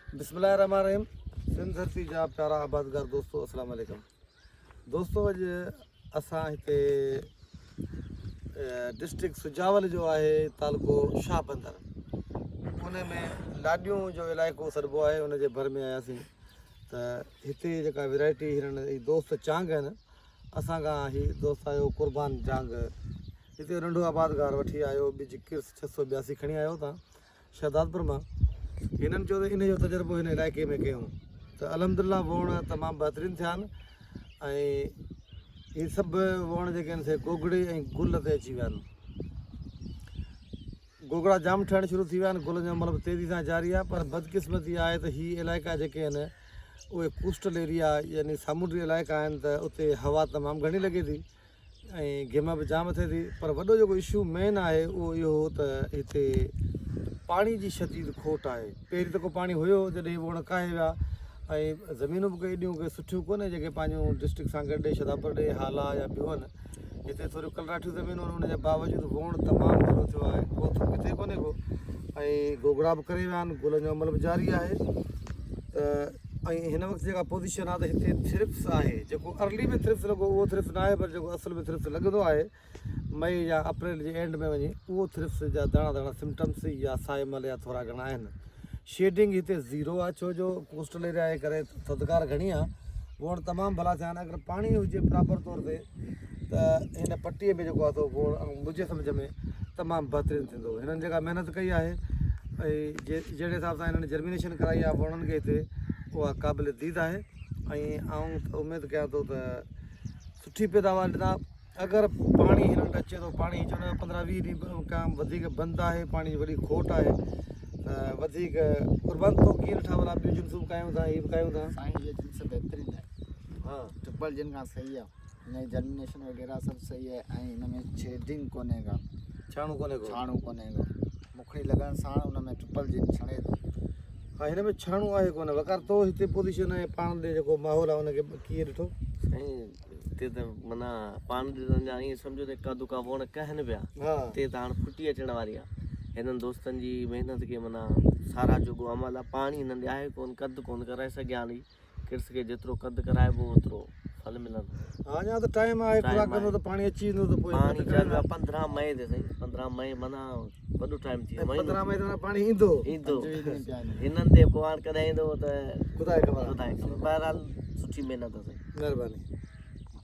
बिस्मिल्लाहिर्रहमानिर्रहीम। सिंध धरती जा प्यारा आबादगार दोस्तों, अस्सलाम वालेकुम। दोस्तों, अॼु असां हिते डिस्ट्रिक्ट सुजावल जो आहे तालुको शाह बंदर, उन में लाॾियूं जो इलाइक़ो सॾिबो आहे, उनजे भर में आयासीं। त हिते जेका वैरायटी हिननि दोस्त चांग आहिनि, असां खां ही दोस्त आयो क़ुर्बान जांग, हिते नंढो आबादगार वठी आयो, ॿिज किर्स 682 खणी आयो तव्हां शहदादपुर मां। हिननि चयो त इन जो तजुर्बो हिन इलाइक़े में कयूं त अल्हम्दुलिल्लाह वण तमामु बहितरीनु थिया आहिनि। ऐं इहे सभु वण जेके आहिनि से गोगड़े ऐं गुल ते अची विया आहिनि। गोगड़ा जाम ठहिणु शुरू थी विया आहिनि, गुल जो मतिलबु तेज़ी सां जारी आहे। पर बदकिस्मती आहे त हीअ इलाइक़ा जेके आहिनि उहे कोस्टल एरिया यानी सामुंडी इलाइक़ा आहिनि, त उते हवा तमामु घणी लॻे थी ऐं घिम बि जाम थिए थी। पर वॾो जेको इशू मेन आहे उहो इहो त हिते पाणी जी शदीद खोट आहे। पहिरीं दफ़ो पाणी हुयो जॾहिं वण काहे विया, ऐं ज़मीनूं बि कोई एॾियूं के सुठियूं कोन्हे जेके पंहिंजूं डिस्ट्रिक्ट सां गॾु शहदादपुर ॾे हाला या ॿियूं आहिनि। हिते थोरियूं कलराठियूं ज़मीनूं आहिनि, उनजे बावजूदि वण तमामु भलो थियो आहे, कोथो किथे कोन्हे को। ऐं गोगड़ा बि करे विया आहिनि, गुलनि जो अमल बि जारी आहे। त ऐं हिन वक़्तु जेका पोज़ीशन आहे त हिते थ्रिप्स आहे, जेको अर्ली में थ्रिप्स लॻो उहो थ्रिप्स न आहे, पर जेको असल में थ्रिप्स लॻंदो आहे मई या अप्रैल जे एंड में वञी, उहो थ्रिप्स जा दाणा दाणा सिम्टम्स या साइमल या थोरा घणा आहिनि। शेडिंग हिते ज़ीरो आहे, छो जो कोस्टल एरिया जे करे थधिकार घणी आहे। वण तमामु भला थिया आहिनि। अगरि पाणी हुजे प्रॉपर तौर ते त हिन पटीअ में जेको आहे त वण मुंहिंजे सम्झ में तमामु बहितरीनु थींदो। हिननि जेका महिनत कई आहे ऐं जहिड़े हिसाब सां हिननि जर्मिनेशन कराई आहे वणनि खे हिते, उहा क़ाबिल दीद आहे। ऐं आऊं उमेदु कयां थो त सुठी पैदावार ॾिना। अगरि पाणी हिननि वटि अचे थो, पाणी चवंदा 15-20 ॾींहं खां वधीक बंदि आहे, पाणी जी वॾी खोट आहे, त वधीक क़ुर्बान तो कीअं ॾिठा भला ॿियूं जिन्सूं बि कयूं था, हीअ बि कयूं था। साईं ये जिन्स बहितरीनु आहे, हा, ट्रिपल जिन खां सही आहे। हिन जी जर्मिनेशन वग़ैरह सभु सही आहे। ऐं हिन में शेडिंग कोन्हे का, छाणू कोन्हे को, छाणू कोन्हे को। मुखड़ी लॻण साण हुन में ट्रिपल जिन छणे थो। हा, हिन में छाणू आहे कोन्हे। वकार तो हिते पोज़ीशन आहे, पाण ॾे जेको माहौल आहे हुनखे कीअं ॾिठो? साईं हिते त माना पाण ॾिसण जा ईअं सम्झो त का दुका वण कहनि पिया, हा, हिते त हाणे फुटी अचण वारी आहे। हिननि दोस्तनि जी महिनत खे माना सारा जोॻो अमल आहे। पाणी हिननि ॾे आहे कोन, कदु कोन कराए सघिया नी। किर्स खे जेतिरो कदु कराइबो ओतिरो फल मिलंदो। हा, अञा त टाइम आहे, पूरा कंदो त पाणी अची वेंदो त पोइ 15 मई ते साईं, 15 मई माना वॾो टाइम थी वियो। 15 मई ते पाणी ईंदो। हिननि ते कुआर कॾहिं ईंदो त ख़ुदा खे ख़बर। बहरहाल सुठी महिनत आहे साईं। महिरबानी।